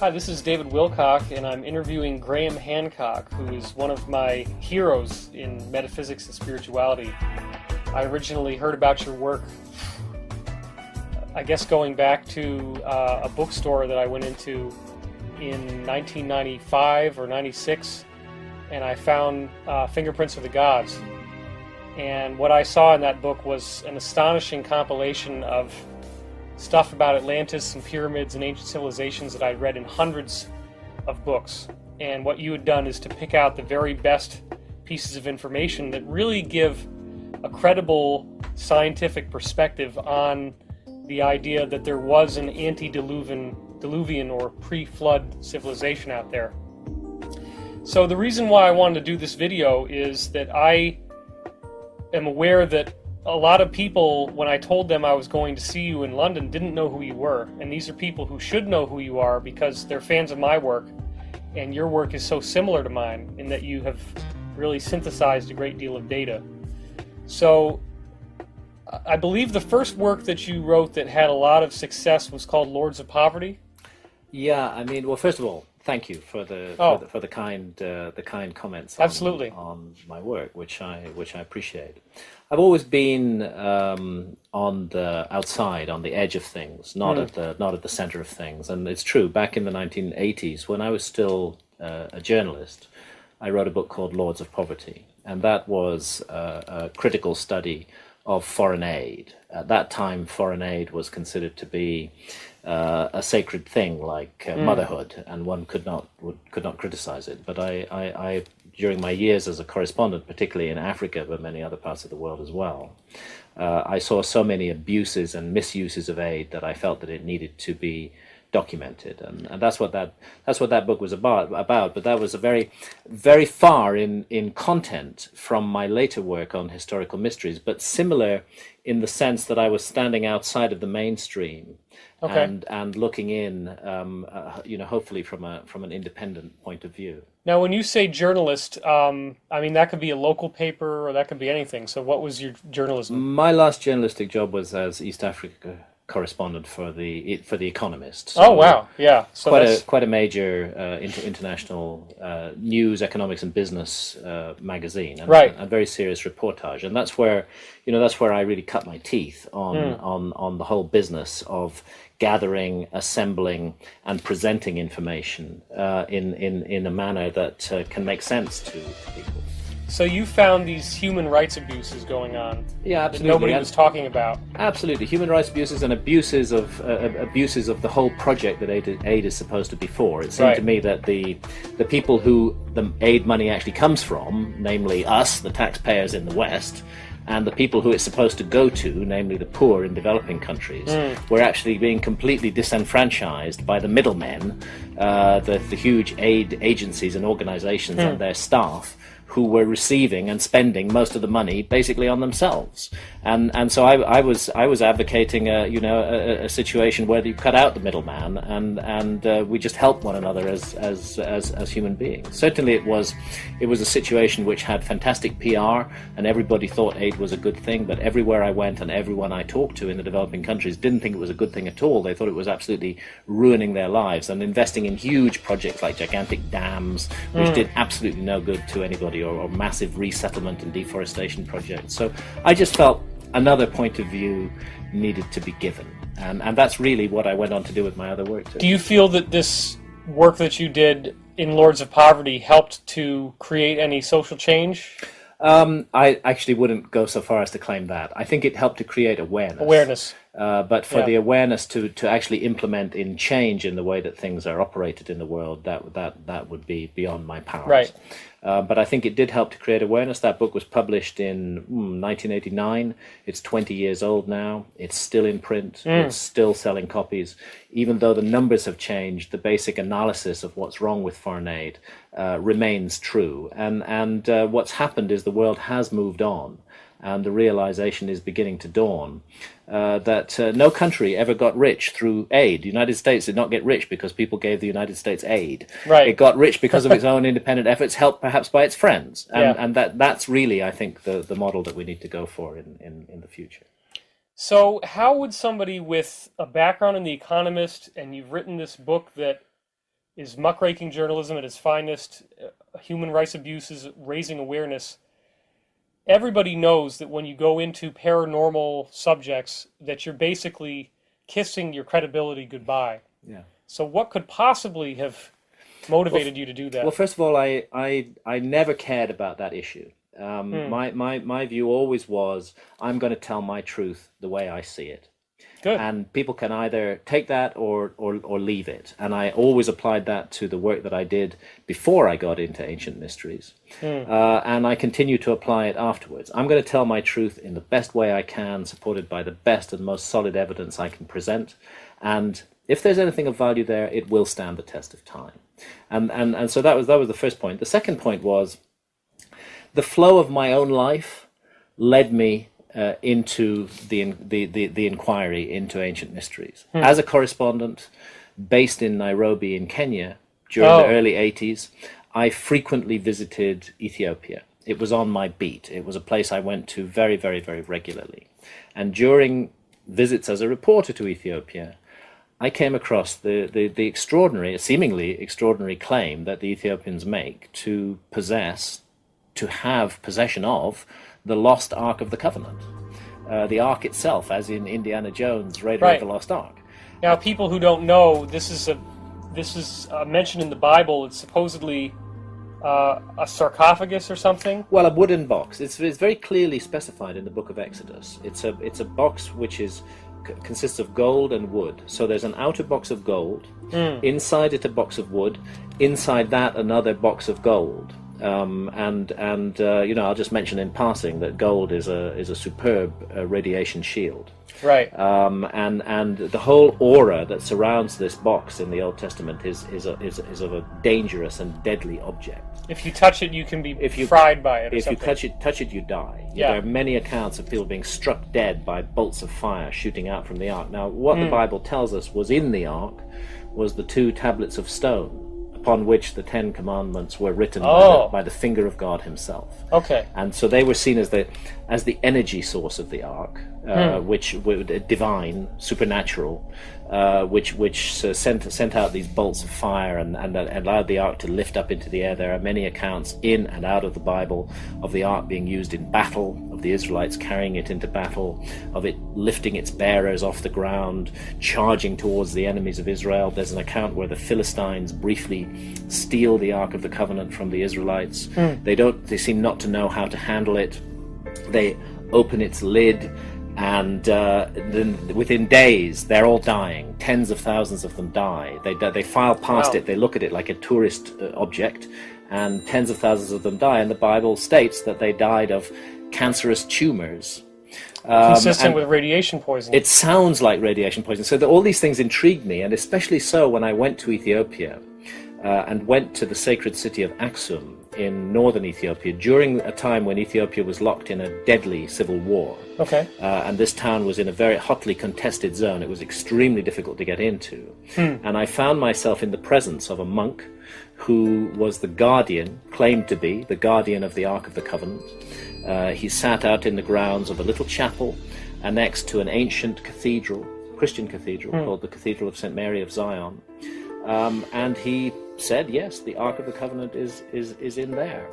Hi, this is David Wilcock, and I'm interviewing Greъм Hенkok, who is one of my heroes in metaphysics and spirituality. I originally heard about your work, I guess going back to a bookstore that I went into in 1995 or 96, and I found Fingerprints of the Gods. And what I saw in that book was an astonishing compilation of stuff about Atlantis and pyramids and ancient civilizations that I'd read in hundreds of books. And what you had done is to pick out the very best pieces of information that really give a credible scientific perspective on the idea that there was an antediluvian or pre-flood civilization out there. So the reason why I wanted to do this video is that I am aware that a lot of people, when I told them I was going to see you in London, didn't know who you were. And these are people who should know who you are because they're fans of my work. And your work is so similar to mine in that you have really synthesized a great deal of data. So I believe the first work that you wrote that had a lot of success was called Lords of Poverty. Yeah, I mean, well, first of all, thank you for the kind comments on my work, which I appreciate. I've always been on the outside, on the edge of things, not at the center of things. And it's true. Back in the 1980s, when I was still a journalist, I wrote a book called Lords of Poverty, and that was a critical study of foreign aid. At that time, foreign aid was considered to be a sacred thing, like motherhood, and one could not criticize it. But I during my years as a correspondent, particularly in Africa, but many other parts of the world as well, I saw so many abuses and misuses of aid that I felt that it needed to be documented, and that's what that book was about. But that was a very far in content from my later work on historical mysteries, but similar in the sense that I was standing outside of the mainstream. Okay. And looking in, hopefully from an independent point of view. Now, when you say journalist, I mean that could be a local paper or that could be anything. So, what was your journalism? My last journalistic job was as East Africa correspondent for the Economist. So oh wow, yeah. So quite a major international news, economics, and business magazine, and a very serious reportage. And that's where I really cut my teeth on the whole business of gathering, assembling, and presenting information in a manner that can make sense to people. So you found these human rights abuses going on that nobody was talking about. Absolutely, human rights abuses and abuses of the whole project that aid is supposed to be for. It seemed to me that the people who the aid money actually comes from, namely us, the taxpayers in the West, and the people who it's supposed to go to, namely the poor in developing countries, were actually being completely disenfranchised by the middlemen, the huge aid agencies and organizations and their staff, who were receiving and spending most of the money basically on themselves, and so I was advocating a situation where you cut out the middleman and we just help one another as human beings. Certainly, it was a situation which had fantastic PR, and everybody thought aid was a good thing. But everywhere I went and everyone I talked to in the developing countries didn't think it was a good thing at all. They thought it was absolutely ruining their lives and investing in huge projects like gigantic dams, which did absolutely no good to anybody. Or massive resettlement and deforestation projects. So I just felt another point of view needed to be given. And that's really what I went on to do with my other work too. Do you feel that this work that you did in Lords of Poverty helped to create any social change? I actually wouldn't go so far as to claim that. I think it helped to create awareness. But for the awareness to actually implement in change in the way that things are operated in the world, that would be beyond my powers. Right. But I think it did help to create awareness. That book was published in 1989. It's 20 years old now. It's still in print. It's still selling copies. Even though the numbers have changed, the basic analysis of what's wrong with foreign aid remains true. And what's happened is the world has moved on. And the realization is beginning to dawn that no country ever got rich through aid. The United States did not get rich because people gave the United States aid. Right. It got rich because of its own independent efforts, helped perhaps by its friends. And that's really, I think, the model that we need to go for in the future. So how would somebody with a background in The Economist, and you've written this book that is muckraking journalism at its finest, human rights abuses, raising awareness. Everybody knows that when you go into paranormal subjects, that you're basically kissing your credibility goodbye. Yeah. So what could possibly have motivated you to do that? Well, first of all, I never cared about that issue. My view always was, I'm going to tell my truth the way I see it. Good. And people can either take that or leave it. And I always applied that to the work that I did before I got into ancient mysteries. And I continue to apply it afterwards. I'm going to tell my truth in the best way I can, supported by the best and most solid evidence I can present. And if there's anything of value there, it will stand the test of time. And so that was the first point. The second point was the flow of my own life led me into the inquiry into ancient mysteries. As a correspondent based in Nairobi in Kenya during the early 80s, I frequently visited Ethiopia. It was on my beat. It was a place I went to very, very, very regularly. And during visits as a reporter to Ethiopia, I came across the extraordinary, seemingly extraordinary claim that the Ethiopians make to have possession of the lost Ark of the Covenant. The Ark itself, as in Indiana Jones, Raider of the Lost Ark. Now, people who don't know, this is mentioned in the Bible. It's supposedly a sarcophagus or something? Well, a wooden box. It's very clearly specified in the book of Exodus. It's a box which consists of gold and wood. So there's an outer box of gold, inside it a box of wood, inside that another box of gold. I'll just mention in passing that gold is a superb radiation shield. Right. And the whole aura that surrounds this box in the Old Testament is of a dangerous and deadly object. If you touch it, you can be fried by it. If you touch it, you die. Yeah. There are many accounts of people being struck dead by bolts of fire shooting out from the ark. Now, what the Bible tells us was in the ark was the 2 tablets of stone, upon which the 10 Commandments were written by the finger of God Himself. Okay. And so they were seen as the energy source of the ark, which were divine, supernatural, which sent out these bolts of fire and allowed the ark to lift up into the air. There are many accounts in and out of the Bible of the ark being used in battle, of the Israelites carrying it into battle, of it lifting its bearers off the ground, charging towards the enemies of Israel. There's an account where the Philistines briefly steal the Ark of the Covenant from the Israelites. They seem not to know how to handle it. They open its lid, and then within days they're all dying. Tens of thousands of them die. They file past it. They look at it like a tourist object, and tens of thousands of them die. And the Bible states that they died of cancerous tumors. Consistent with radiation poisoning. It sounds like radiation poisoning. So all these things intrigued me, and especially so when I went to Ethiopia and went to the sacred city of Aksum in northern Ethiopia during a time when Ethiopia was locked in a deadly civil war. Okay. And this town was in a very hotly contested zone. It was extremely difficult to get into. And I found myself in the presence of a monk who was the guardian, claimed to be the guardian of the Ark of the Covenant. He sat out in the grounds of a little chapel annexed to an ancient cathedral, Christian cathedral, called the Cathedral of St. Mary of Zion. And he said, yes, the Ark of the Covenant is in there.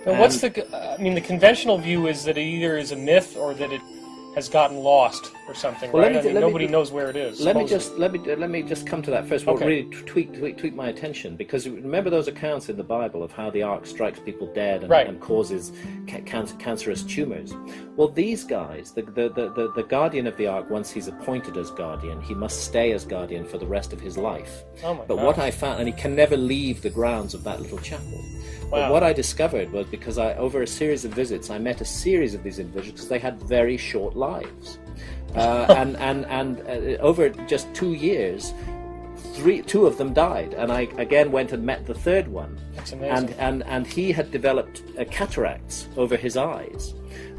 Now, what's the conventional view is that it either is a myth or that it has gotten lost or something, well, right? Nobody knows where it is. Let me just come to that first. What really tweaked my attention, because remember those accounts in the Bible of how the ark strikes people dead and causes cancerous tumors. Well, these guys, the guardian of the ark, once he's appointed as guardian, he must stay as guardian for the rest of his life. But what I found, and he can never leave the grounds of that little chapel. But what I discovered was, because over a series of visits, I met a series of these individuals because they had very short lives. And over just 2 years, 2 of them died, and I again went and met the third one. That's amazing. And he had developed cataracts over his eyes.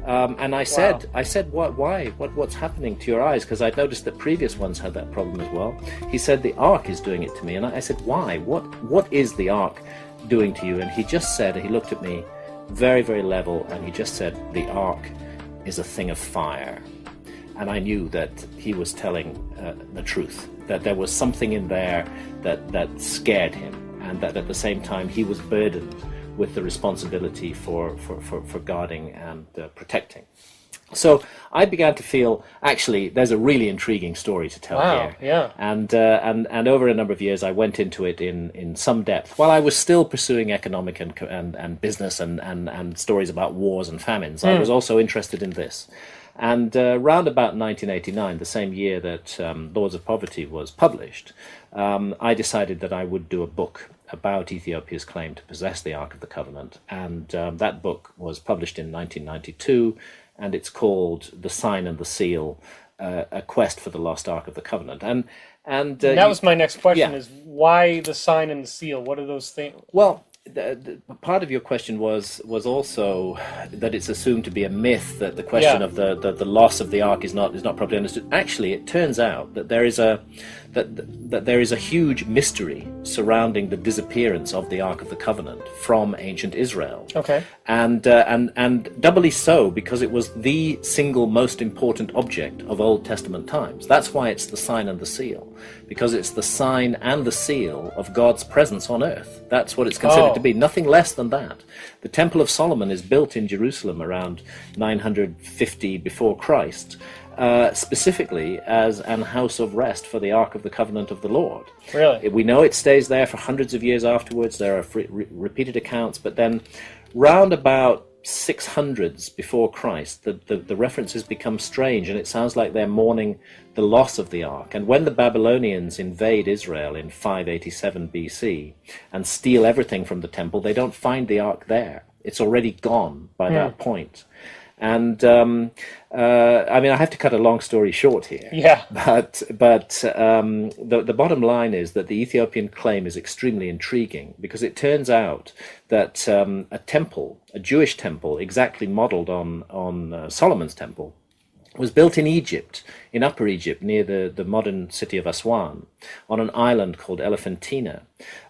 And I said, why? What's happening to your eyes? Because I'd noticed that previous ones had that problem as well. He said, the ark is doing it to me. And I said, why? What is the ark doing to you? And he just said, he looked at me very, very level, and he just said, the ark is a thing of fire. And I knew that he was telling the truth, that there was something in there that scared him. and that at the same time he was burdened with the responsibility for guarding and protecting. So I began to feel, actually, there's a really intriguing story to tell here. Yeah. And over a number of years, I went into it in some depth. While I was still pursuing economic and business and stories about wars and famines, I was also interested in this. And round about 1989, the same year that Lords of Poverty was published, I decided that I would do a book about Ethiopia's claim to possess the Ark of the Covenant. And that book was published in 1992, and it's called The Sign and the Seal, A Quest for the Lost Ark of the Covenant. And that was my next question, yeah. is why the sign and the seal? What are those things? Well, the part of your question was also that it's assumed to be a myth, that the question of the loss of the ark is not properly understood. Actually, it turns out that there is a huge mystery surrounding the disappearance of the Ark of the Covenant from ancient Israel. Okay. And doubly so because it was the single most important object of Old Testament times. That's why it's the sign and the seal, because it's the sign and the seal of God's presence on earth. That's what it's considered to be, nothing less than that. The Temple of Solomon is built in Jerusalem around 950 before Christ, specifically as an house of rest for the Ark of the Covenant of the Lord. Really? We know it stays there for hundreds of years afterwards. There are repeated accounts, but then round about 600s before Christ, the references become strange, and it sounds like they're mourning the loss of the Ark. And when the Babylonians invade Israel in 587 BC and steal everything from the temple, they don't find the Ark there. It's already gone by that point. And I mean, I have to cut a long story short here. Yeah. But the bottom line is that the Ethiopian claim is extremely intriguing, because it turns out that a Jewish temple, exactly modeled on Solomon's temple, was built in Egypt, in Upper Egypt, near the modern city of Aswan, on an island called Elephantina,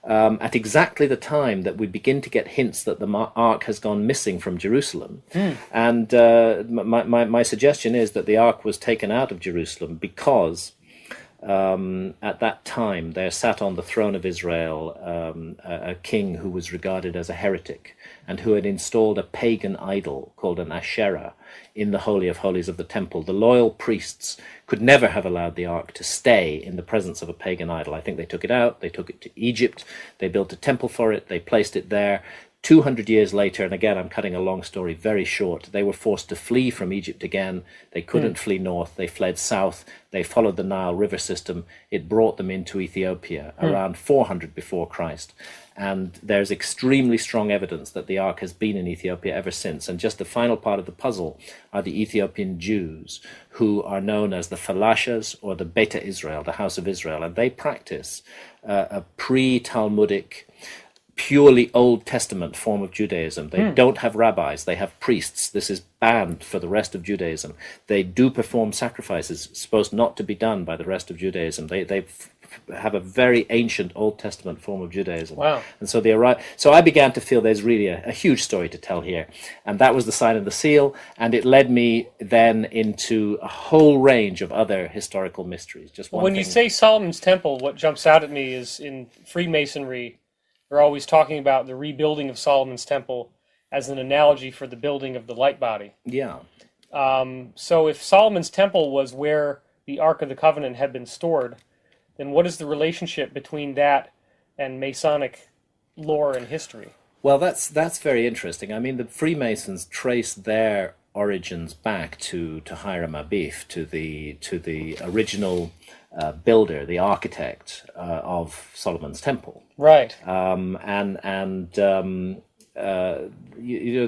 at exactly the time that we begin to get hints that the Ark has gone missing from Jerusalem. And my suggestion is that the Ark was taken out of Jerusalem because at that time there sat on the throne of Israel a king who was regarded as a heretic, and who had installed a pagan idol called an Asherah in the Holy of Holies of the temple. The loyal priests could never have allowed the Ark to stay in the presence of a pagan idol. I think they took it out, they took it to Egypt, they built a temple for it, they placed it there. 200 years later, and again, I'm cutting a long story very short, they were forced to flee from Egypt again. They couldn't flee north. They fled south. They followed the Nile River system. It brought them into Ethiopia around 400 before Christ. And there's extremely strong evidence that the Ark has been in Ethiopia ever since. And just the final part of the puzzle are the Ethiopian Jews, who are known as the Falashas, or the Beta Israel, the House of Israel. And they practice a pre-Talmudic, purely Old Testament form of Judaism. They don't have rabbis, they have priests. This is banned for the rest of Judaism. They do perform sacrifices supposed not to be done by the rest of Judaism. They have a very ancient Old Testament form of Judaism. Wow. And so so I began to feel there's really a huge story to tell here. And that was the sign and the seal, and it led me then into a whole range of other historical mysteries. Just one When thing. you say Solomon's Temple, what jumps out at me is, in Freemasonry, they're always talking about the rebuilding of Solomon's Temple as an analogy for the building of the light body. Yeah. So if Solomon's Temple was where the Ark of the Covenant had been stored, then what is the relationship between that and Masonic lore and history? Well, that's very interesting. I mean, the Freemasons trace their origins back to Hiram Abif, to the original builder, the architect of Solomon's Temple. Right. There's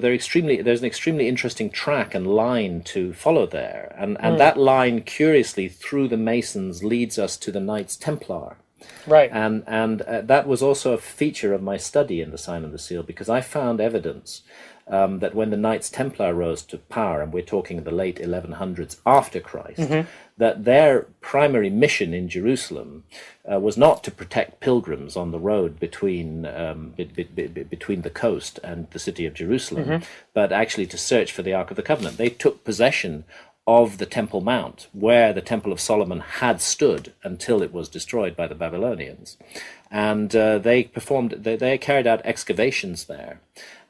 an extremely interesting track and line to follow there, and that line, curiously, through the Masons, leads us to the Knights Templar. Right. And that was also a feature of my study in the Sign and the Seal, because I found evidence that when the Knights Templar rose to power, and we're talking the late 1100s after Christ, that their primary mission in Jerusalem was not to protect pilgrims on the road between the coast and the city of Jerusalem, but actually to search for the Ark of the Covenant. They took possession of the Temple Mount, where the Temple of Solomon had stood until it was destroyed by the Babylonians. and they carried out excavations there.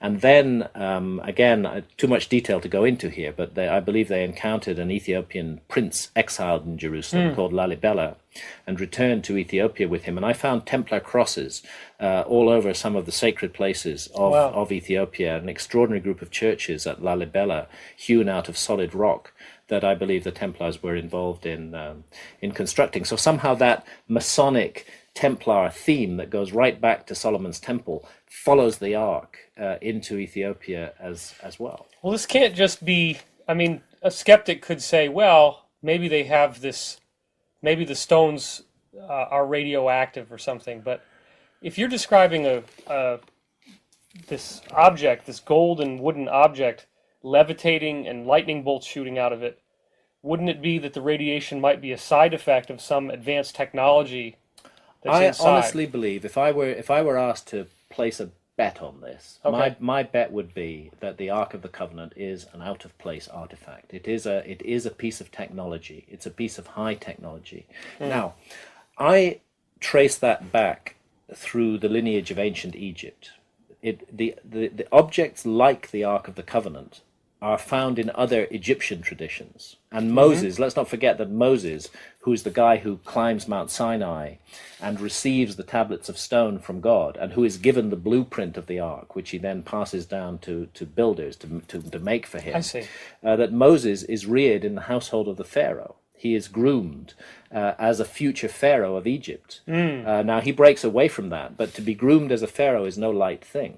And then, again, too much detail to go into here, but I believe they encountered an Ethiopian prince exiled in Jerusalem called Lalibela, and returned to Ethiopia with him. And I found Templar crosses all over some of the sacred places of Ethiopia, an extraordinary group of churches at Lalibela, hewn out of solid rock, that I believe the Templars were involved in constructing. So somehow that Masonic Templar theme that goes right back to Solomon's Temple follows the Ark into Ethiopia as well. Well, this can't just be, I mean, a skeptic could say, well, maybe they have this, maybe the stones are radioactive or something, but if you're describing this object, this gold and wooden object, levitating and lightning bolts shooting out of it, wouldn't it be that the radiation might be a side effect of some advanced technology that's inside? I honestly believe if I were asked to place a bet on this, my bet would be that the Ark of the Covenant is an out of place artifact. It is a piece of technology. It's a piece of high technology. Now, I trace that back through the lineage of ancient Egypt. The objects like the Ark of the Covenant are found in other Egyptian traditions. And Moses, let's not forget that Moses, who is the guy who climbs Mount Sinai and receives the tablets of stone from God, and who is given the blueprint of the Ark, which he then passes down to builders to make for him. I see. That Moses is reared in the household of the Pharaoh. He is groomed as a future Pharaoh of Egypt. Now, he breaks away from that, but to be groomed as a Pharaoh is no light thing.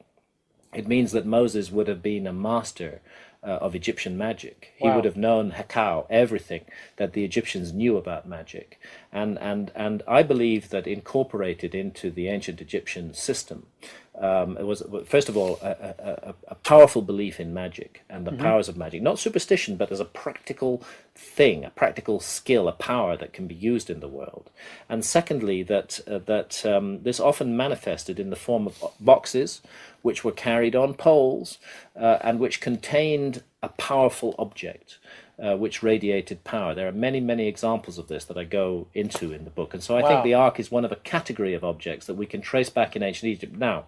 It means that Moses would have been a master of Egyptian magic. He would have known Hekau, everything that the Egyptians knew about magic. And I believe that incorporated into the ancient Egyptian system, it was, first of all, a powerful belief in magic and the powers of magic. Not superstition, but as a practical thing, a practical skill, a power that can be used in the world. And secondly, that this often manifested in the form of boxes, which were carried on poles, and which contained a powerful object, which radiated power. There are many, many examples of this that I go into in the book. And so I think the Ark is one of a category of objects that we can trace back in ancient Egypt. Now,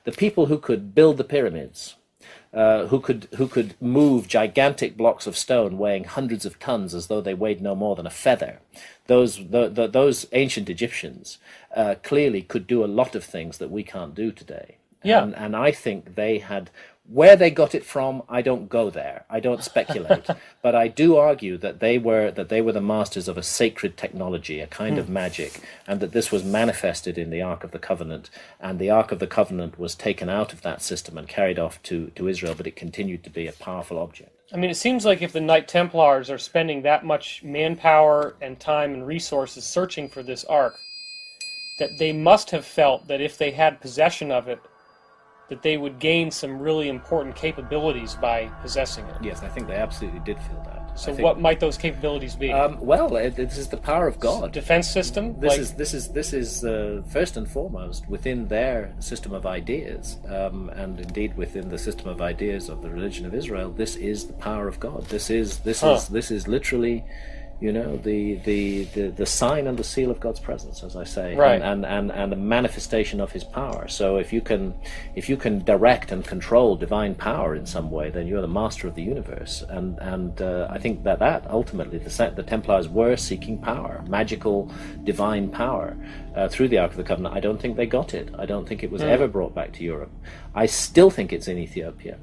the people who could build the pyramids, who could move gigantic blocks of stone weighing hundreds of tons as though they weighed no more than a feather, those ancient Egyptians clearly could do a lot of things that we can't do today. Yeah. And I think they had, where they got it from, I don't go there. I don't speculate. But I do argue that they were the masters of a sacred technology, a kind of magic, and that this was manifested in the Ark of the Covenant. And the Ark of the Covenant was taken out of that system and carried off to Israel, but it continued to be a powerful object. I mean, it seems like if the Knight Templars are spending that much manpower and time and resources searching for this Ark, that they must have felt that if they had possession of it, that they would gain some really important capabilities by possessing it. Yes, I think they absolutely did feel that. So what might those capabilities be? This is the power of God. Defense system? This is first and foremost within their system of ideas, and indeed within the system of ideas of the religion of Israel. This is the power of God. This is literally, you know, the sign and the seal of God's presence, as I say, right. and a manifestation of His power. So if you can direct and control divine power in some way, then you're the master of the universe. And I think that ultimately the Templars were seeking power, magical, divine power, through the Ark of the Covenant. I don't think they got it. I don't think it was ever brought back to Europe. I still think it's in Ethiopia.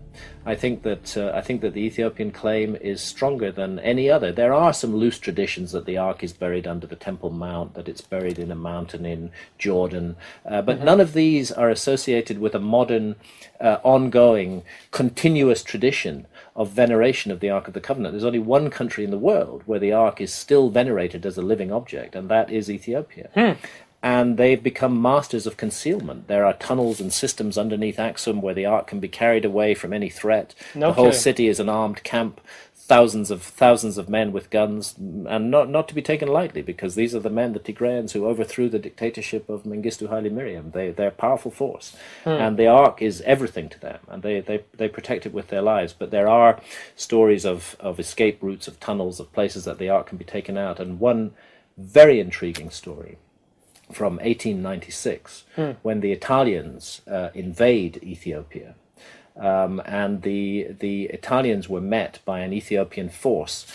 I think that the Ethiopian claim is stronger than any other. There are some loose traditions that the Ark is buried under the Temple Mount, that it's buried in a mountain in Jordan, but none of these are associated with a modern, ongoing, continuous tradition of veneration of the Ark of the Covenant. There's only one country in the world where the Ark is still venerated as a living object, and that is Ethiopia. And they've become masters of concealment. There are tunnels and systems underneath Axum where the Ark can be carried away from any threat. The whole city is an armed camp, thousands of men with guns, and not to be taken lightly, because these are the men, the Tigrayans, who overthrew the dictatorship of Mengistu Haile Mariam. They're a powerful force, and the Ark is everything to them, and they protect it with their lives. But there are stories of escape routes, of tunnels, of places that the Ark can be taken out, and one very intriguing story from 1896, when the Italians invade Ethiopia. And the Italians were met by an Ethiopian force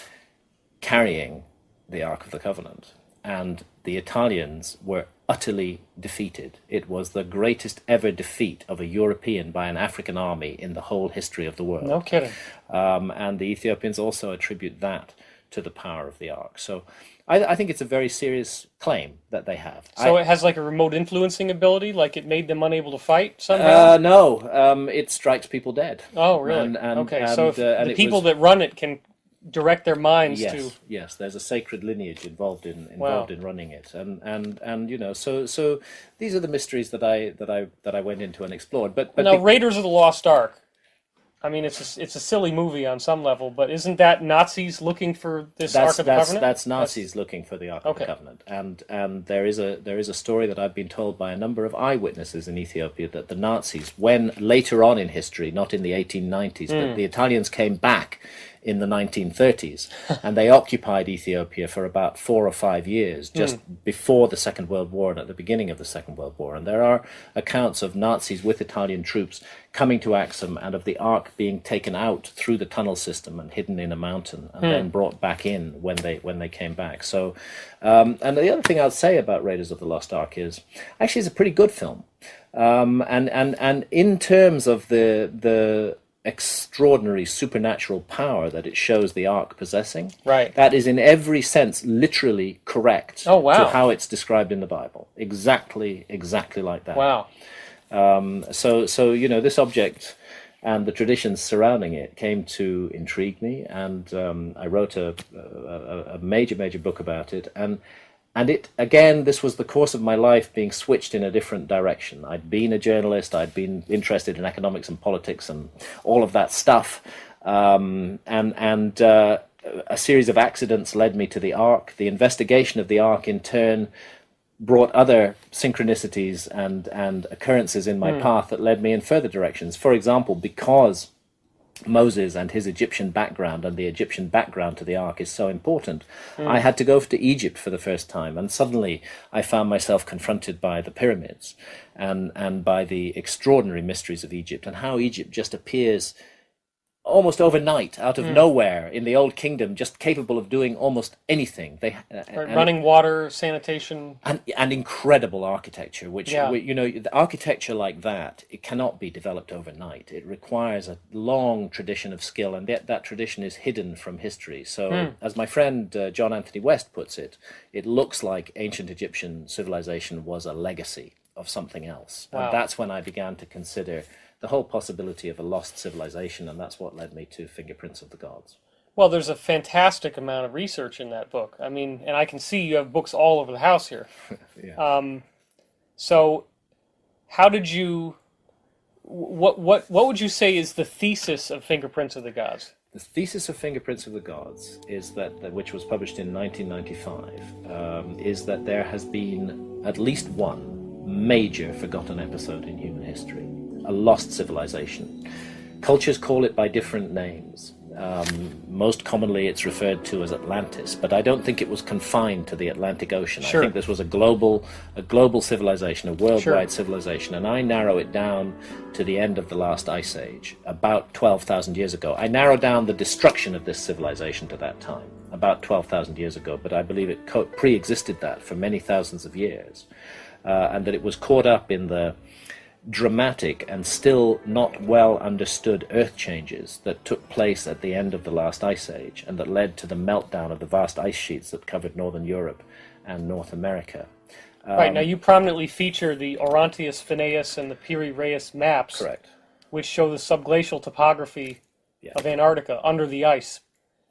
carrying the Ark of the Covenant. And the Italians were utterly defeated. It was the greatest ever defeat of a European by an African army in the whole history of the world. No kidding. And the Ethiopians also attribute that to the power of the Ark. So I think it's a very serious claim that they have. So it has like a remote influencing ability, like it made them unable to fight somehow? No, it strikes people dead. Oh, really? Okay, so if the people that run it can direct their minds to... Yes, there's a sacred lineage involved in running it, and you know, so these are the mysteries that I went into and explored. But now, Raiders of the Lost Ark. I mean, it's a silly movie on some level, but isn't that Nazis looking for this Ark of the Covenant? That's Nazis looking for the Ark of the Covenant, and there is a story that I've been told by a number of eyewitnesses in Ethiopia that the Nazis, when later on in history, not in the 1890s, but the Italians came back in the 1930s, and they occupied Ethiopia for about 4 or 5 years, just before the Second World War and at the beginning of the Second World War. And there are accounts of Nazis with Italian troops coming to Axum and of the Ark being taken out through the tunnel system and hidden in a mountain and then brought back in when they came back. So, and the other thing I'd say about Raiders of the Lost Ark is, actually it's a pretty good film. And in terms of the extraordinary supernatural power that it shows the Ark possessing, that is in every sense literally correct to how it's described in the Bible. Exactly like that. Wow. So you know, this object and the traditions surrounding it came to intrigue me, and I wrote a major book about it, and it, again, this was the course of my life being switched in a different direction. I'd been a journalist, I'd been interested in economics and politics and all of that stuff, and a series of accidents led me to the Ark. The investigation of the Ark, in turn, brought other synchronicities and occurrences in my path that led me in further directions. For example, because Moses and his Egyptian background and the Egyptian background to the Ark is so important, I had to go to Egypt for the first time, and suddenly I found myself confronted by the pyramids and by the extraordinary mysteries of Egypt, and how Egypt just appears almost overnight, out of nowhere, in the Old Kingdom, just capable of doing almost anything. They running water, sanitation, and incredible architecture. Which you know, the architecture like that, it cannot be developed overnight. It requires a long tradition of skill, and yet that tradition is hidden from history. So, as my friend John Anthony West puts it, it looks like ancient Egyptian civilization was a legacy of something else, and that's when I began to consider the whole possibility of a lost civilization, and that's what led me to Fingerprints of the Gods. Well, there's a fantastic amount of research in that book. I mean, and I can see you have books all over the house here. So, how did you? What would you say is the thesis of Fingerprints of the Gods? The thesis of Fingerprints of the Gods is that which was published in 1995, is that there has been at least one major forgotten episode in human history. A lost civilization. Cultures call it by different names. Most commonly it's referred to as Atlantis, but I don't think it was confined to the Atlantic Ocean. I think this was a global civilization, a worldwide civilization, and I narrow it down to the end of the last ice age, about 12,000 years ago. I narrow down the destruction of this civilization to that time, about 12,000 years ago, but I believe it pre-existed that for many thousands of years, and that it was caught up in the dramatic and still not well understood earth changes that took place at the end of the last ice age, and that led to the meltdown of the vast ice sheets that covered northern Europe and North America. Right, now you prominently feature the Orontius Phineas and the Piri Reis maps, correct, which show the subglacial topography of Antarctica under the ice.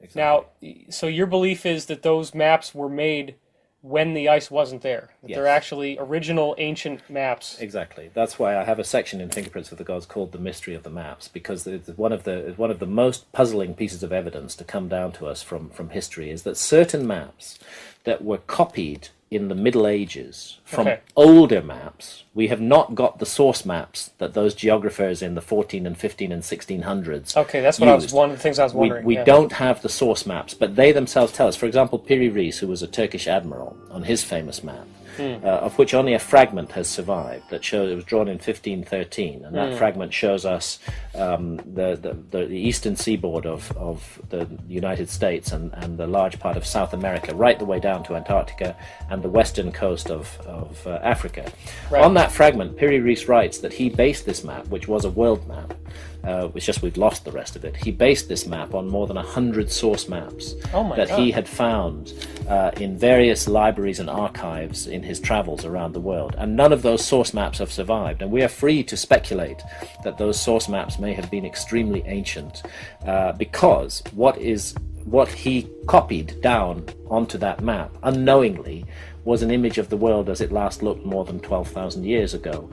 Exactly. Now, so your belief is that those maps were made when the ice wasn't there. That they're actually original ancient maps. Exactly. That's why I have a section in Fingerprints of the Gods called The Mystery of the Maps, because it's one of the most puzzling pieces of evidence to come down to us from history is that certain maps that were copied in the Middle Ages from older maps, we have not got the source maps that those geographers in the 14 and 15 and 1600s Okay, that's what used. One of the things I was wondering. We don't have the source maps, but they themselves tell us. For example, Piri Reis, who was a Turkish admiral, on his famous map, of which only a fragment has survived. That shows it was drawn in 1513, and that fragment shows us the eastern seaboard of the United States and the large part of South America, right the way down to Antarctica and the western coast of Africa. Right. On that fragment, Piri Reis writes that he based this map, which was a world map. It's just we've lost the rest of it. He based this map on more than 100 source maps that he had found in various libraries and archives in his travels around the world. And none of those source maps have survived. And we are free to speculate that those source maps may have been extremely ancient because what he copied down onto that map unknowingly was an image of the world as it last looked more than 12,000 years ago,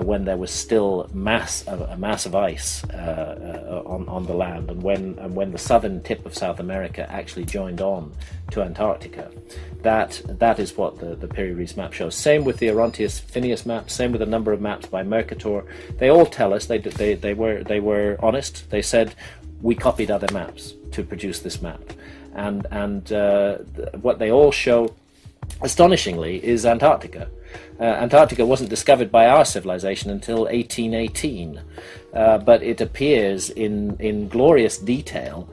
when there was still a mass of ice on the land, and when the southern tip of South America actually joined on to Antarctica. That is what the Piri Reis map shows. Same with the Orontius Phineas map. Same with a number of maps by Mercator. They all tell us they were honest. They said we copied other maps to produce this map, and what they all show, astonishingly, is Antarctica. Antarctica wasn't discovered by our civilization until 1818, but it appears in glorious detail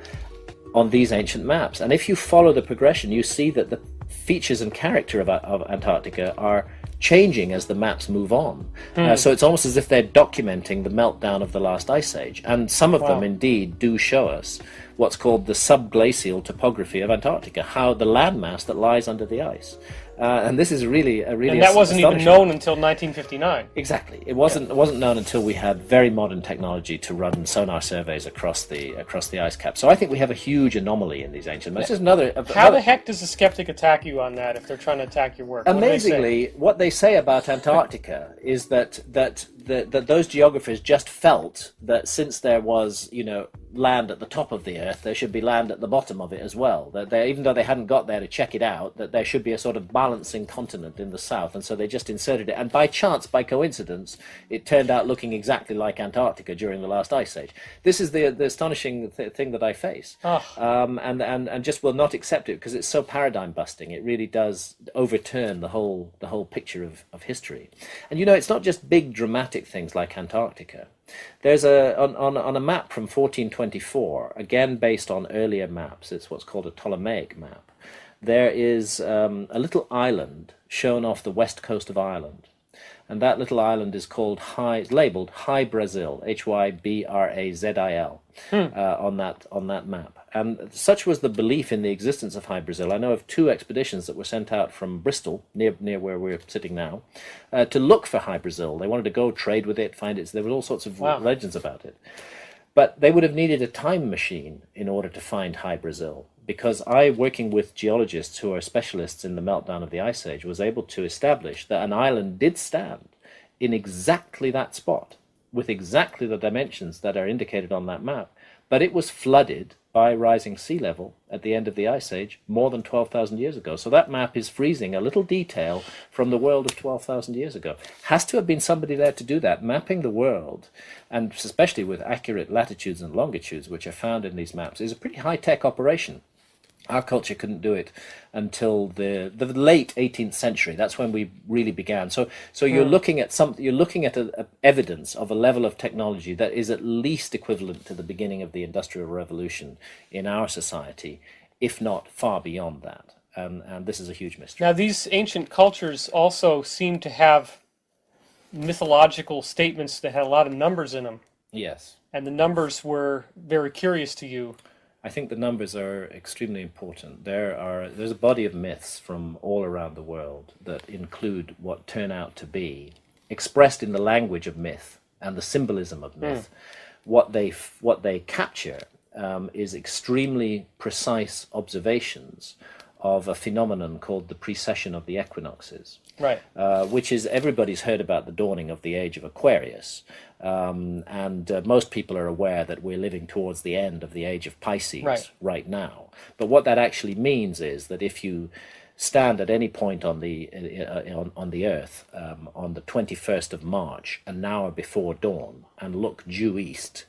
on these ancient maps. And if you follow the progression, you see that the features and character of Antarctica are changing as the maps move on. So it's almost as if they're documenting the meltdown of the last ice age. And some of them indeed do show us what's called the subglacial topography of Antarctica, how the landmass that lies under the ice. And this is really and that wasn't even known until 1959. Exactly, it wasn't known until we had very modern technology to run sonar surveys across the ice cap. So I think we have a huge anomaly in these ancient maps. How the heck does a skeptic attack you on that if they're trying to attack your work? Amazingly, what they say about Antarctica is that those geographers just felt that since there was land at the top of the earth, there should be land at the bottom of it as well. That even though they hadn't got there to check it out, that there should be a sort of balancing continent in the south, and so they just inserted it. And by chance, by coincidence, it turned out looking exactly like Antarctica during the last ice age. This is the astonishing thing that I face, and just will not accept it because it's so paradigm busting. It really does overturn the whole picture of history. And it's not just big dramatic things like Antarctica. There's on a map from 1424, again based on earlier maps. It's what's called a Ptolemaic map. There is a little island shown off the west coast of Ireland, and that little island is labeled Hy-Brasil, Hybrazil, on that map. And such was the belief in the existence of Hy-Brasil. I know of 2 expeditions that were sent out from Bristol, near where we're sitting now, to look for Hy-Brasil. They wanted to go trade with it, find it. There were all sorts of legends about it. But they would have needed a time machine in order to find Hy-Brasil, because I, working with geologists who are specialists in the meltdown of the Ice Age, was able to establish that an island did stand in exactly that spot, with exactly the dimensions that are indicated on that map, but it was flooded by rising sea level at the end of the Ice Age more than 12,000 years ago. So that map is freezing a little detail from the world of 12,000 years ago. Has to have been somebody there to do that. Mapping the world, and especially with accurate latitudes and longitudes, which are found in these maps, is a pretty high-tech operation. Our culture couldn't do it until the late 18th century. That's when we really began. So you're looking at evidence of a level of technology that is at least equivalent to the beginning of the Industrial Revolution in our society, if not far beyond that. And this is a huge mystery. Now, these ancient cultures also seem to have mythological statements that had a lot of numbers in them. Yes. And the numbers were very curious to you. I think the numbers are extremely important. There's a body of myths from all around the world that include what turn out to be, expressed in the language of myth and the symbolism of myth. What they capture is extremely precise observations of a phenomenon called the precession of the equinoxes. Right. Which is, everybody's heard about the dawning of the age of Aquarius, and most people are aware that we're living towards the end of the age of Pisces right now. But what that actually means is that if you stand at any point on the Earth on the 21st of March, an hour before dawn, and look due east,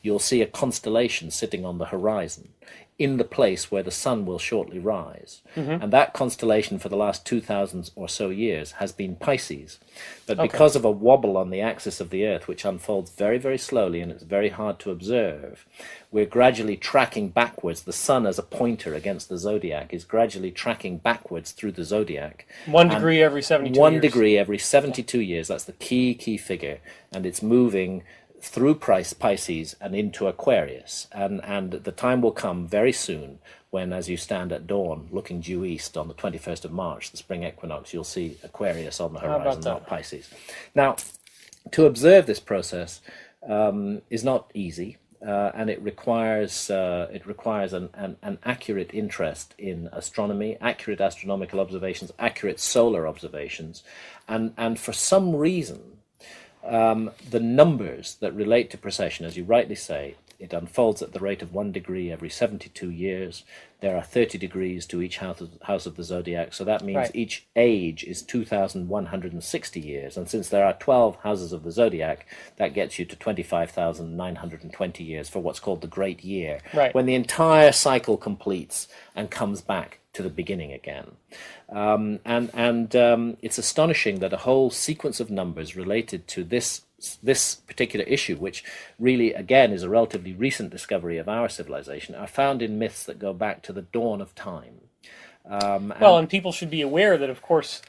you'll see a constellation sitting on the horizon in the place where the sun will shortly rise. And that constellation for the last 2,000 or so years has been Pisces. But because of a wobble on the axis of the Earth, which unfolds very, very slowly and it's very hard to observe, we're gradually tracking backwards. The sun as a pointer against the zodiac is gradually tracking backwards through the zodiac. 1 degree every 72 years. 1 degree every 72 years. That's the key figure. And it's moving through Pisces and into Aquarius. And the time will come very soon when, as you stand at dawn looking due east on the 21st of March, the spring equinox, you'll see Aquarius on the horizon, not Pisces. Now, to observe this process is not easy. And it requires an accurate interest in astronomy, accurate astronomical observations, accurate solar observations, and for some reason, the numbers that relate to precession, as you rightly say, it unfolds at the rate of 1 degree every 72 years. There are 30 degrees to each house of the zodiac, so that means each age is 2,160 years. And since there are 12 houses of the zodiac, that gets you to 25,920 years for what's called the Great Year, when the entire cycle completes and comes back to the beginning again. It's astonishing that a whole sequence of numbers related to this particular issue, which really, again, is a relatively recent discovery of our civilization, are found in myths that go back to the dawn of time. And people should be aware that, of course,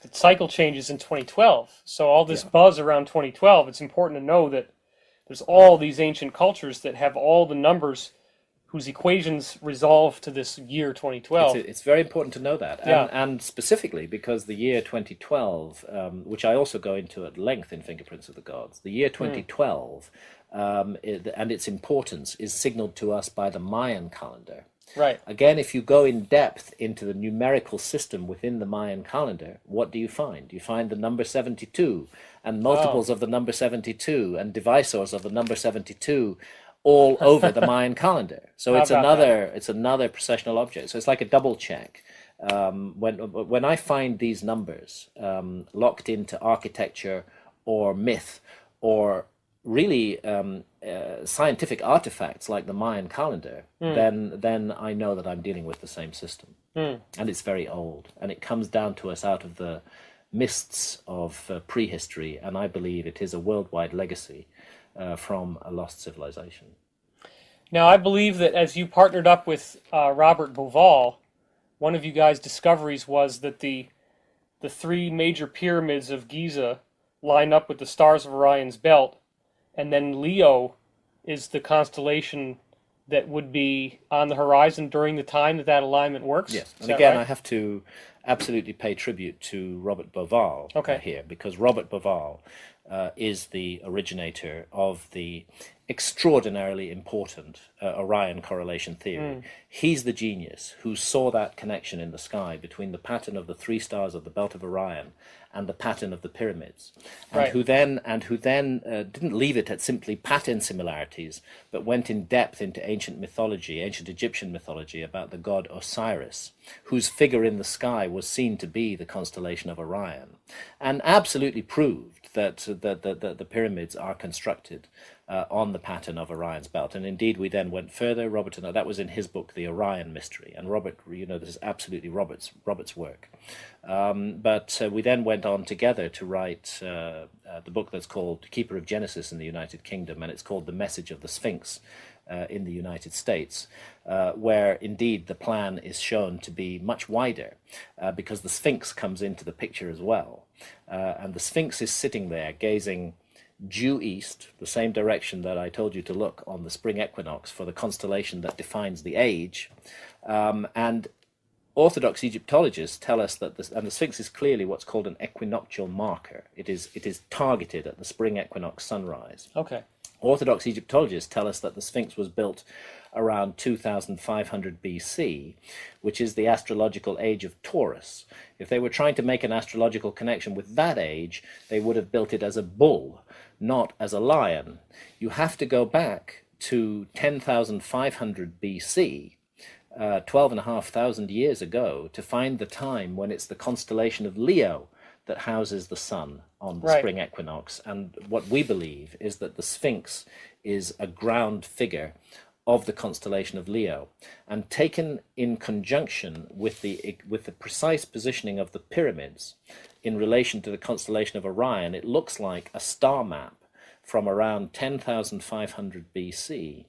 the cycle changes in 2012. So all this buzz around 2012, it's important to know that there's all these ancient cultures that have all the numbers whose equations resolve to this year 2012. It's very important to know that, and specifically because the year 2012, which I also go into at length in Fingerprints of the Gods, the year 2012 and its importance is signaled to us by the Mayan calendar. Again, if you go in depth into the numerical system within the Mayan calendar, what do you find? You find the number 72 and multiples of the number 72 and divisors of the number 72 all over the Mayan calendar. So it's another processional object. So it's like a double check. When I find these numbers locked into architecture or myth or really scientific artifacts like the Mayan calendar, then I know that I'm dealing with the same system. And it's very old. And it comes down to us out of the mists of prehistory. And I believe it is a worldwide legacy from a lost civilization. Now, I believe that as you partnered up with Robert Bauval, one of you guys' discoveries was that the 3 major pyramids of Giza line up with the stars of Orion's belt, and then Leo is the constellation that would be on the horizon during the time that alignment works? Yes, and again, I have to absolutely pay tribute to Robert Bauval here, because Robert Bauval is the originator of the extraordinarily important Orion correlation theory. He's the genius who saw that connection in the sky between the pattern of the 3 stars of the belt of Orion and the pattern of the pyramids, and who then didn't leave it at simply pattern similarities, but went in depth into ancient mythology, ancient Egyptian mythology, about the god Osiris, whose figure in the sky was seen to be the constellation of Orion, and absolutely proved that the pyramids are constructed on the pattern of Orion's belt. And indeed, we then went further. Robert, and that was in his book, The Orion Mystery. And Robert, this is absolutely Robert's work. But we then went on together to write the book that's called Keeper of Genesis in the United Kingdom, and it's called The Message of the Sphinx in the United States, where indeed the plan is shown to be much wider, because the Sphinx comes into the picture as well. And the Sphinx is sitting there gazing due east, the same direction that I told you to look on the spring equinox for the constellation that defines the age. And Orthodox Egyptologists tell us that the Sphinx is clearly what's called an equinoctial marker. It is targeted at the spring equinox sunrise. Orthodox Egyptologists tell us that the Sphinx was built around 2500 BC, which is the astrological age of Taurus. If they were trying to make an astrological connection with that age, they would have built it as a bull, not as a lion. You have to go back to 10,500 BC, 12,500 years ago, to find the time when it's the constellation of Leo that houses the sun on the spring equinox. And what we believe is that the Sphinx is a ground figure of the constellation of Leo, and taken in conjunction with the precise positioning of the pyramids in relation to the constellation of Orion, it looks like a star map from around 10,500 BC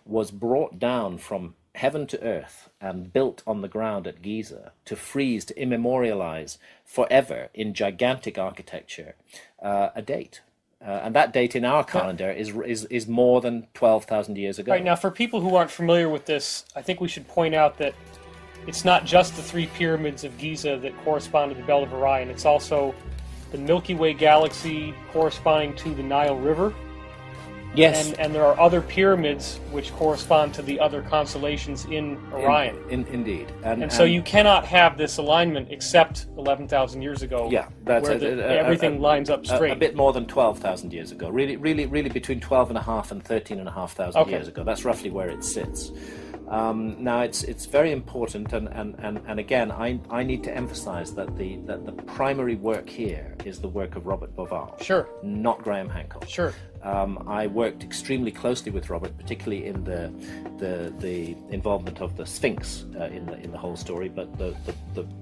was brought down from heaven to earth and built on the ground at Giza to freeze, to immemorialize forever in gigantic architecture a date. And that date in our calendar is more than 12,000 years ago. Right, now for people who aren't familiar with this, I think we should point out that it's not just the 3 pyramids of Giza that correspond to the belt of Orion. It's also the Milky Way galaxy corresponding to the Nile River. Yes. And there are other pyramids which correspond to the other constellations in Orion. Indeed. And so you cannot have this alignment except 11,000 years ago. Yeah, that's where everything lines up straight. A bit more than 12,000 years ago. Really between 12,500 and 13,500 years ago. That's roughly where it sits. Now it's very important, and again, I need to emphasize that the primary work here is the work of Robert Bauval. Sure. Not Greъм Hенkok. Sure. I worked extremely closely with Robert, particularly in the involvement of the Sphinx in the whole story. But the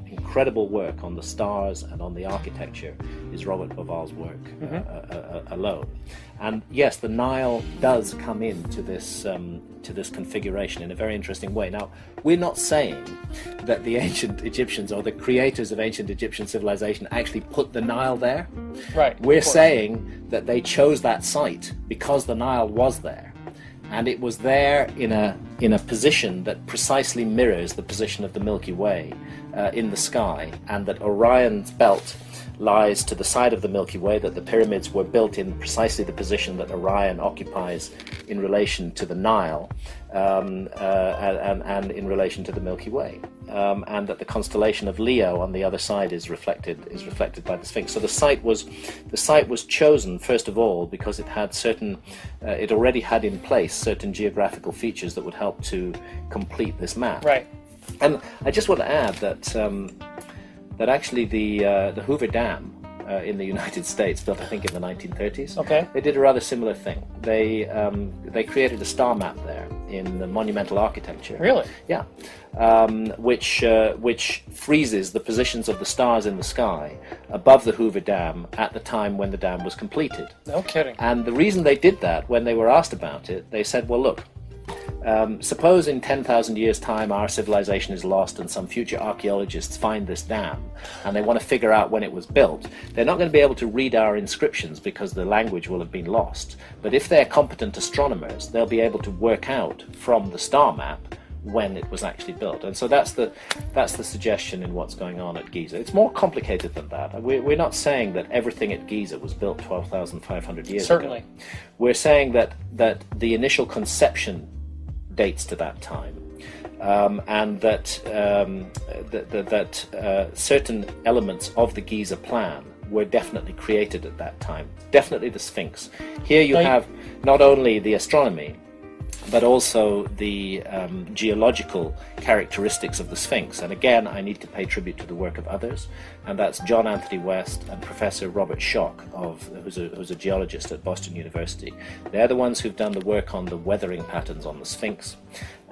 incredible work on the stars and on the architecture is Robert Bauval's work alone. And yes, the Nile does come into this configuration in a very interesting way. Now, we're not saying that the ancient Egyptians or the creators of ancient Egyptian civilization actually put the Nile there. Right. We're saying that they chose that site because the Nile was there, and it was there in a position that precisely mirrors the position of the Milky Way in the sky, and that Orion's belt lies to the side of the Milky Way, that the pyramids were built in precisely the position that Orion occupies in relation to the Nile and in relation to the Milky Way, and that the constellation of Leo on the other side is reflected by the Sphinx. So the site was chosen first of all because it had it already had in place certain geographical features that would help to complete this map. Right. And I just want to add that actually the Hoover Dam in the United States, built I think in the 1930s, okay, they did a rather similar thing. They created a star map there in the monumental architecture. Really? Yeah, which freezes the positions of the stars in the sky above the Hoover Dam at the time when the dam was completed. No kidding. And the reason they did that, when they were asked about it, they said, well, look, suppose in 10,000 years' time our civilization is lost and some future archaeologists find this dam and they want to figure out when it was built. They're not going to be able to read our inscriptions because the language will have been lost. But if they're competent astronomers, they'll be able to work out from the star map when it was actually built. And so that's the suggestion in what's going on at Giza. It's more complicated than that. We're not saying that everything at Giza was built 12,500 years ago. Certainly. We're saying that the initial conception dates to that time, and that certain elements of the Giza plan were definitely created at that time. Definitely the Sphinx. Here you have not only the astronomy, but also the geological characteristics of the Sphinx. And again, I need to pay tribute to the work of others, and that's John Anthony West and Professor Robert Schock, who's a geologist at Boston University. They're the ones who've done the work on the weathering patterns on the Sphinx.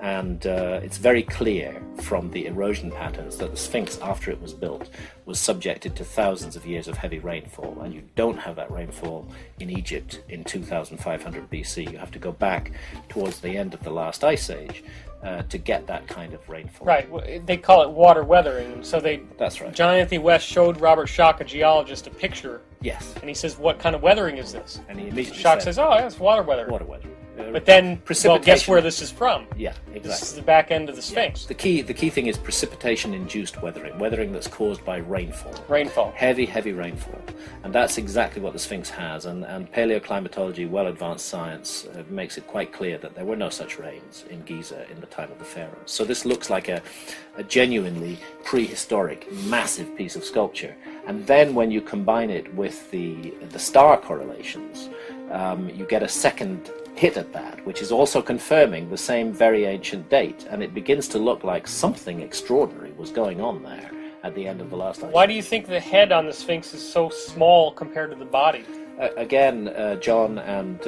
And it's very clear from the erosion patterns that the Sphinx, after it was built, was subjected to thousands of years of heavy rainfall. And you don't have that rainfall in Egypt in 2500 BC. You have to go back towards the end of the last ice age to get that kind of rainfall. Right. They call it water weathering. So that's right. John Anthony West showed Robert Schock, a geologist, a picture. Yes. And he says, "What kind of weathering is this?" And he immediately Schock says, "Oh, yeah, it's water weathering." Water weathering. But then, well, guess where this is from? Yeah, exactly. This is the back end of the Sphinx. Yeah. The key thing is precipitation-induced weathering that's caused by rainfall. Rainfall. Heavy rainfall. And that's exactly what the Sphinx has. And paleoclimatology, well-advanced science, makes it quite clear that there were no such rains in Giza in the time of the pharaohs. So this looks like a genuinely prehistoric, massive piece of sculpture. And then when you combine it with the star correlations, you get a second hit at that, which is also confirming the same very ancient date, and it begins to look like something extraordinary was going on there at the end of the last ice age. Why do you think the head on the Sphinx is so small compared to the body? Again, John and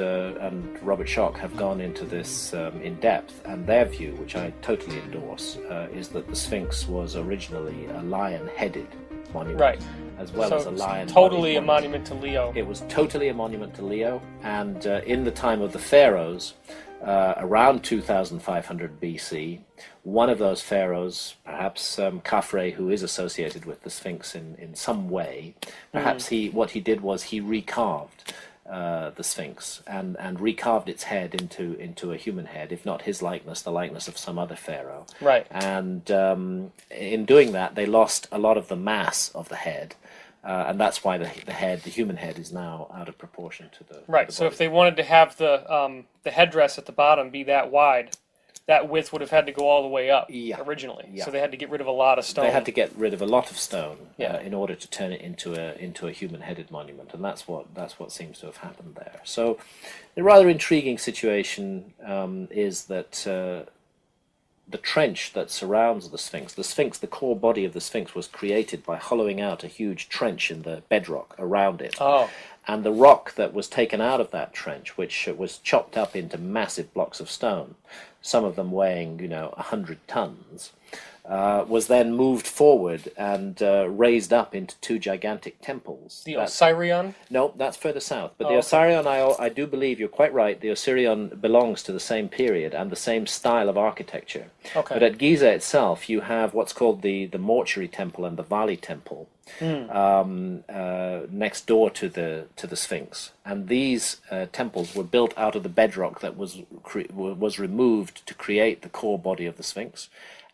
Robert Schoch have gone into this in depth, and their view, which I totally endorse, is that the Sphinx was originally a lion-headed monument, Right. as well as a lion. Totally a monument to Leo. It was totally a monument to Leo, and in the time of the pharaohs, around 2500 BC, one of those pharaohs, perhaps Khafre, who is associated with the Sphinx in some way, perhaps what he did was he recarved the Sphinx and recarved its head into a human head, if not his likeness, the likeness of some other pharaoh. Right. And in doing that, they lost a lot of the mass of the head. And that's why the human head, is now out of proportion to the right. The so body. if they wanted to have the headdress at the bottom be that wide, that width would have had to go all the way up originally. Yeah. So they had to get rid of a lot of stone. They had to get rid of a lot of stone Yeah. in order to turn it into a human-headed monument, and that's what seems to have happened there. So, a rather intriguing situation is that. The trench that surrounds the Sphinx, the core body of the Sphinx, was created by hollowing out a huge trench in the bedrock around it. Oh. And the rock that was taken out of that trench, which was chopped up into massive blocks of stone, some of them weighing, 100 tons, was then moved forward and raised up into two gigantic temples. The Osirion? No, that's further south. But the okay. Osirion, I do believe you're quite right. The Osirion belongs to the same period and the same style of architecture. Okay. But at Giza itself, you have what's called the mortuary temple and the Valley temple next door to the Sphinx. And these temples were built out of the bedrock that was removed to create the core body of the Sphinx.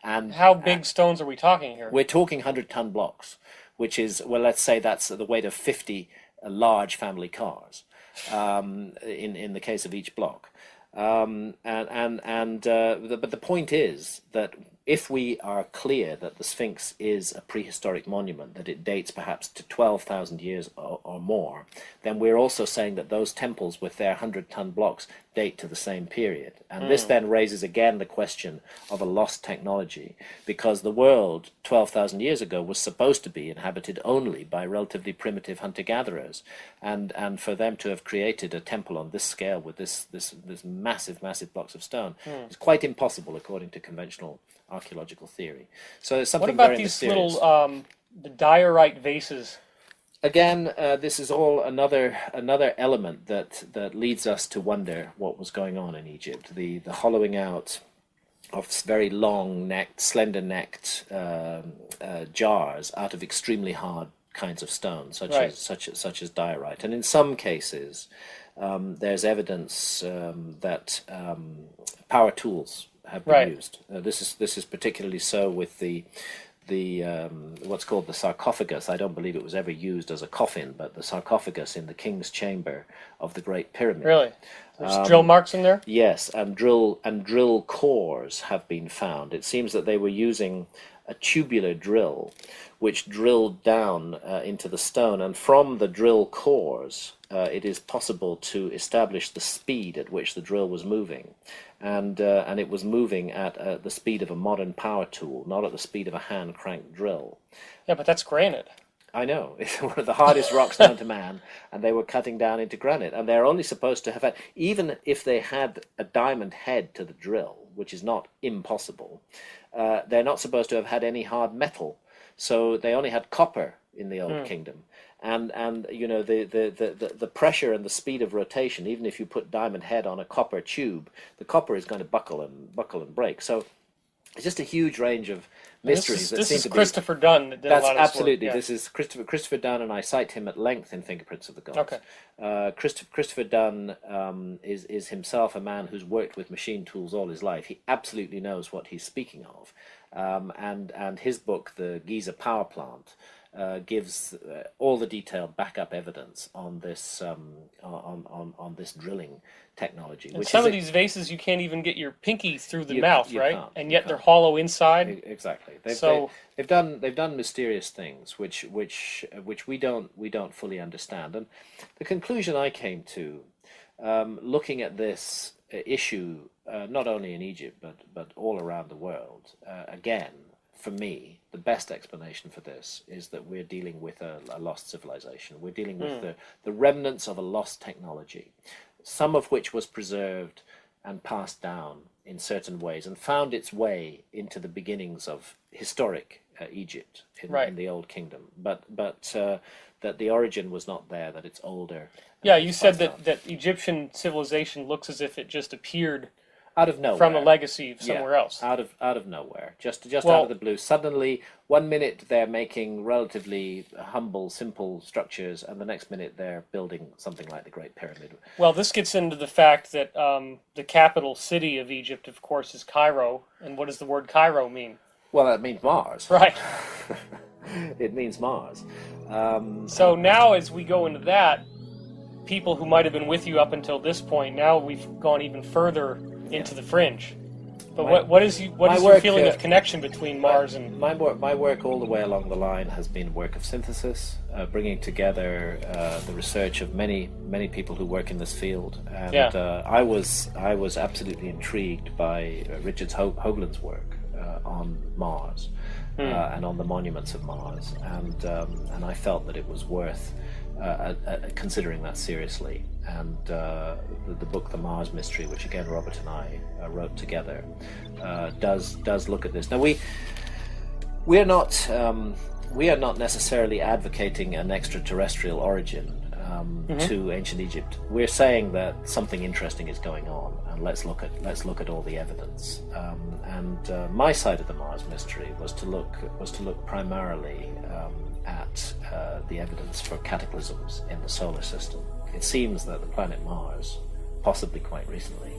And how big stones are we talking here? We're talking 100-ton blocks, which is, well, let's say that's the weight of 50 large family cars in the case of each block. But the point is that if we are clear that the Sphinx is a prehistoric monument, that it dates perhaps to 12,000 years or more, then we're also saying that those temples with their 100-ton blocks date to the same period. And this then raises again the question of a lost technology, because the world 12,000 years ago was supposed to be inhabited only by relatively primitive hunter-gatherers, and for them to have created a temple on this scale with this massive blocks of stone is quite impossible according to conventional archaeological theory. So there's something What about very these mysterious. little the diorite vases? Again, this is all another element that leads us to wonder what was going on in Egypt. The hollowing out of very long-necked, slender-necked jars out of extremely hard kinds of stone, such as diorite, and in some cases, there's evidence that power tools have been used. This is particularly so with the what's called the sarcophagus. I don't believe it was ever used as a coffin, but the sarcophagus in the king's chamber of the Great Pyramid. Really? There's drill marks in there? Yes, and drill cores have been found. It seems that they were using a tubular drill which drilled down into the stone, and from the drill cores it is possible to establish the speed at which the drill was moving, and it was moving at the speed of a modern power tool, not at the speed of a hand cranked drill. Yeah, but that's granite. I know. It's one of the hardest rocks known to man, and they were cutting down into granite. And they're only supposed to have had, even if they had a diamond head to the drill, which is not impossible, they're not supposed to have had any hard metal. So they only had copper in the Old Kingdom. And the pressure and the speed of rotation, even if you put diamond head on a copper tube, the copper is going to buckle and break. So it's just a huge range of mysteries. This is Christopher Dunn that did a lot of this absolutely work. Yeah. This is Christopher Dunn, and I cite him at length in Fingerprints of the Gods. Okay. Christopher Dunn is himself a man who's worked with machine tools all his life. He absolutely knows what he's speaking of, and his book, The Giza Power Plant, gives all the detailed backup evidence on this on this drilling technology. And some of these vases, you can't even get your pinky through the mouth, right? And yet they're hollow inside. Exactly. They've done mysterious things which we don't fully understand. And the conclusion I came to, looking at this issue, not only in Egypt but all around the world, again, for me, the best explanation for this is that we're dealing with a lost civilization. We're dealing with the remnants of a lost technology, some of which was preserved and passed down in certain ways and found its way into the beginnings of historic Egypt in the Old Kingdom, but that the origin was not there, that it's older. Yeah, you said that Egyptian civilization looks as if it just appeared out of nowhere, from a legacy somewhere else. Out of nowhere, just out of the blue. Suddenly, one minute they're making relatively humble, simple structures, and the next minute they're building something like the Great Pyramid. Well, this gets into the fact that the capital city of Egypt, of course, is Cairo. And what does the word Cairo mean? Well, that means Mars. Right. It means Mars. So now, as we go into that, people who might have been with you up until this point, now we've gone even further into the fringe. But what is your feeling of connection between Mars and... My work all the way along the line has been work of synthesis, bringing together the research of many people who work in this field. And I was absolutely intrigued by Richard Hoagland's work on Mars and on the monuments of Mars. And I felt that it was worth considering that seriously. And the book The Mars Mystery, which again Robert and I wrote together, does look at this. Now we are not necessarily advocating an extraterrestrial origin to ancient Egypt. We're saying that something interesting is going on, and let's look at all the evidence. My side of the Mars Mystery was to look primarily at the evidence for cataclysms in the solar system. It seems that the planet Mars, possibly quite recently,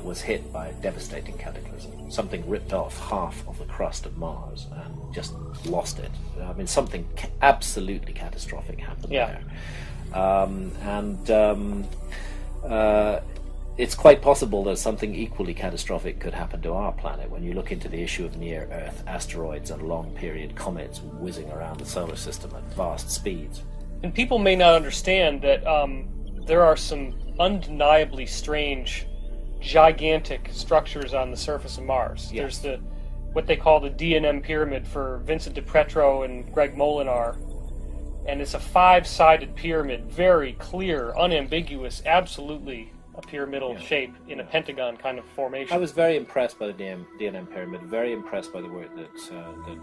was hit by a devastating cataclysm. Something ripped off half of the crust of Mars and just lost it. I mean, something absolutely catastrophic happened there. It's quite possible that something equally catastrophic could happen to our planet when you look into the issue of near-Earth asteroids and long-period comets whizzing around the solar system at vast speeds. And people may not understand that there are some undeniably strange, gigantic structures on the surface of Mars. Yes. There's what they call the D&M pyramid for Vincent DiPietro and Greg Molinar. And it's a 5-sided pyramid, very clear, unambiguous, absolutely a pyramidal shape in a pentagon kind of formation. I was very impressed by the D&M pyramid, very impressed by the work that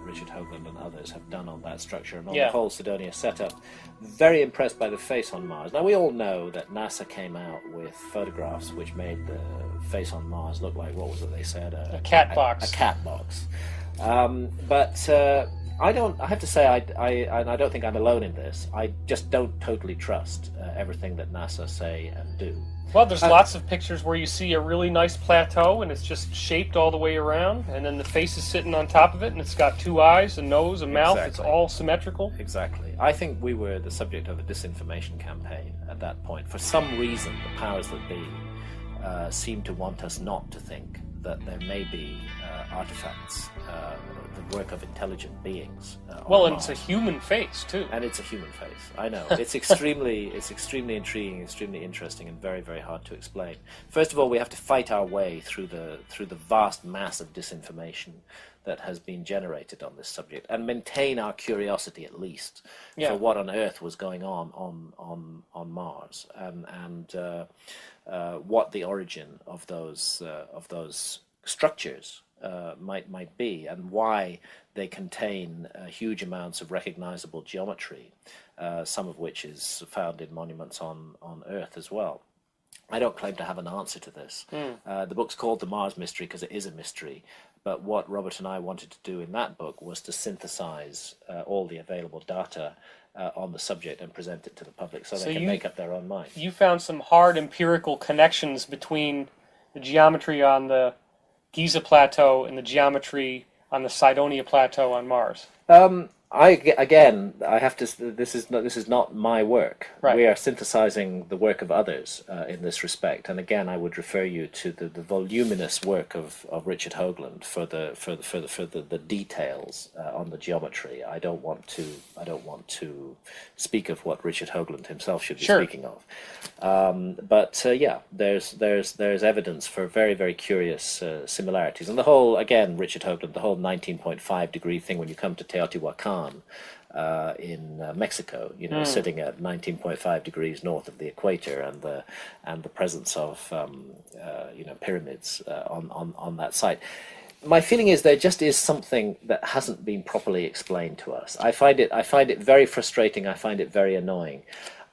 Richard Hoagland and others have done on that structure and on the whole Cydonia setup. Very impressed by the face on Mars. Now, we all know that NASA came out with photographs which made the face on Mars look like, what was it they said? A cat box. A cat box. But I have to say, I don't think I'm alone in this. I just don't totally trust everything that NASA say and do. Well, there's lots of pictures where you see a really nice plateau and it's just shaped all the way around, and then the face is sitting on top of it and it's got 2 eyes, a nose, a mouth. Exactly. It's all symmetrical. Exactly. I think we were the subject of a disinformation campaign at that point. For some reason, the powers that be seem to want us not to think that there may be artifacts, the work of intelligent beings. Well, and it's a human face too. And it's a human face. I know. It's extremely intriguing, extremely interesting, and very, very hard to explain. First of all, we have to fight our way through the vast mass of disinformation that has been generated on this subject, and maintain our curiosity at least for what on earth was going on Mars, and what the origin of those structures might be, and why they contain huge amounts of recognizable geometry, some of which is found in monuments on Earth as well. I don't claim to have an answer to this. The book's called The Mars Mystery because it is a mystery, but what Robert and I wanted to do in that book was to synthesize all the available data on the subject and present it to the public so they can make up their own mind. You found some hard empirical connections between the geometry on the Giza Plateau and the geometry on the Cydonia Plateau on Mars. I have to. This is not my work. Right. We are synthesizing the work of others in this respect. And again, I would refer you to the voluminous work of Richard Hoagland for the details on the geometry. I don't want to speak of what Richard Hoagland himself should be speaking of. But there's evidence for very, very curious similarities. And the whole, again, Richard Hoagland, the whole 19.5 degree thing when you come to Teotihuacan in Mexico, sitting at 19.5 degrees north of the equator, and the presence of pyramids on that site. My feeling is there just is something that hasn't been properly explained to us. I find it very frustrating. I find it very annoying.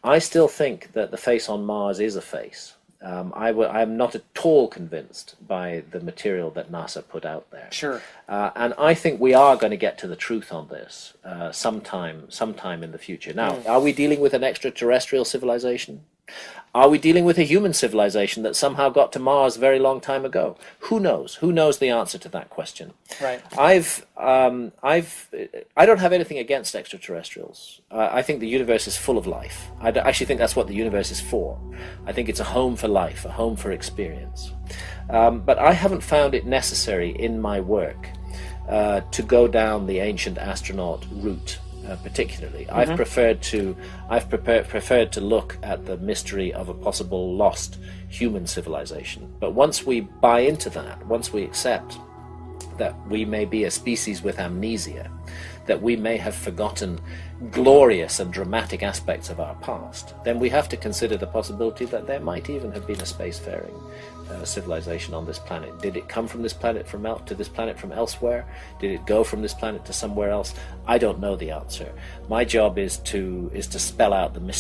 I still think that the face on Mars is a face. I'm not at all convinced by the material that NASA put out there. Sure. And I think we are going to get to the truth on this sometime in the future. Now, are we dealing with an extraterrestrial civilization? Are we dealing with a human civilization that somehow got to Mars a very long time ago? Who knows? Who knows the answer to that question? Right. I don't have anything against extraterrestrials. I think the universe is full of life. I actually think that's what the universe is for. I think it's a home for life, a home for experience. But I haven't found it necessary in my work to go down the ancient astronaut route. Particularly, I've preferred to look at the mystery of a possible lost human civilization. But once we buy into that, once we accept that we may be a species with amnesia, that we may have forgotten glorious and dramatic aspects of our past, then we have to consider the possibility that there might even have been a spacefaring civilization on this planet. Did it come from this planet from elsewhere? Did it go from this planet to somewhere else? I don't know the answer. My job is to spell out the mystery